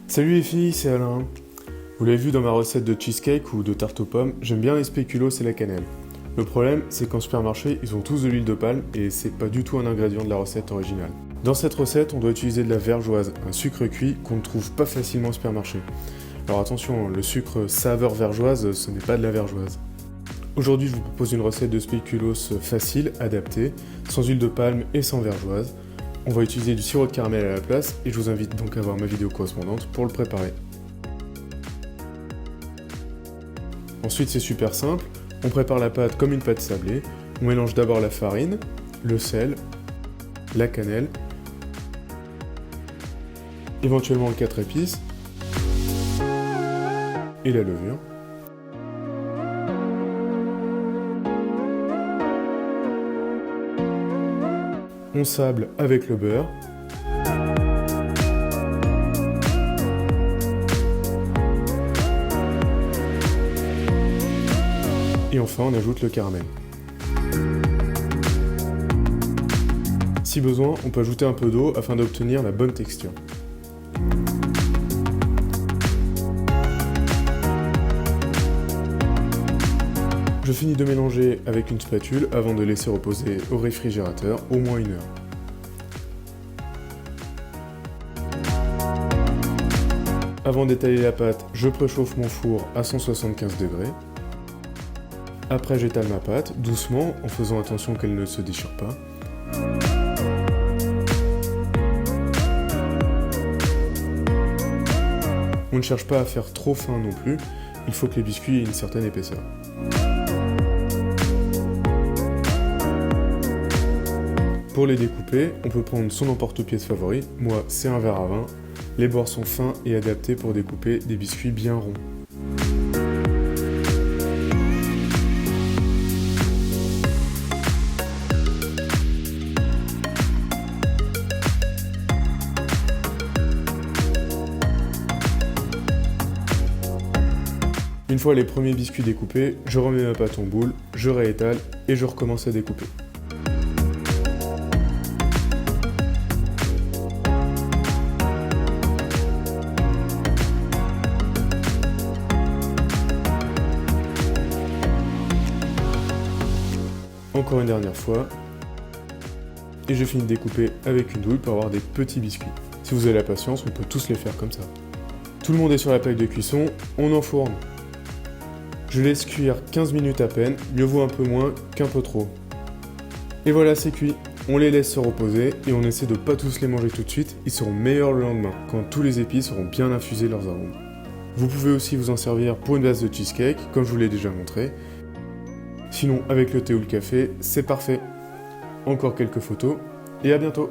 Salut les filles, c'est Alain. Vous l'avez vu dans ma recette de cheesecake ou de tarte aux pommes, j'aime bien les spéculoos et la cannelle. Le problème, c'est qu'en supermarché, ils ont tous de l'huile de palme et c'est pas du tout un ingrédient de la recette originale. Dans cette recette, on doit utiliser de la vergeoise, un sucre cuit qu'on ne trouve pas facilement au supermarché. Alors attention, le sucre saveur vergeoise, ce n'est pas de la vergeoise. Aujourd'hui, je vous propose une recette de spéculoos facile, adaptée, sans huile de palme et sans vergeoise. On va utiliser du sirop de caramel à la place et je vous invite donc à voir ma vidéo correspondante pour le préparer. Ensuite, c'est super simple, on prépare la pâte comme une pâte sablée. On mélange d'abord la farine, le sel, la cannelle, éventuellement le 4 épices et la levure. On sable avec le beurre. Et enfin, on ajoute le caramel. Si besoin, on peut ajouter un peu d'eau afin d'obtenir la bonne texture. Je finis de mélanger avec une spatule avant de laisser reposer au réfrigérateur au moins 1 heure. Avant d'étaler la pâte, je préchauffe mon four à 175 degrés. Après, j'étale ma pâte doucement en faisant attention qu'elle ne se déchire pas. On ne cherche pas à faire trop fin non plus, il faut que les biscuits aient une certaine épaisseur. Pour les découper, on peut prendre son emporte-pièce favori, moi c'est un verre à vin. Les bords sont fins et adaptés pour découper des biscuits bien ronds. Une fois les premiers biscuits découpés, je remets ma pâte en boule, je réétale et je recommence à découper. Encore une dernière fois, et je finis de découper avec une douille pour avoir des petits biscuits. Si vous avez la patience, on peut tous les faire comme ça. Tout le monde est sur la plaque de cuisson, on enfourne. Je laisse cuire 15 minutes à peine, mieux vaut un peu moins qu'un peu trop. Et voilà, c'est cuit. On les laisse se reposer et on essaie de pas tous les manger tout de suite, ils seront meilleurs le lendemain, quand tous les épices auront bien infusé leurs arômes. Vous pouvez aussi vous en servir pour une base de cheesecake, comme je vous l'ai déjà montré. Sinon, avec le thé ou le café, c'est parfait. Encore quelques photos, et à bientôt!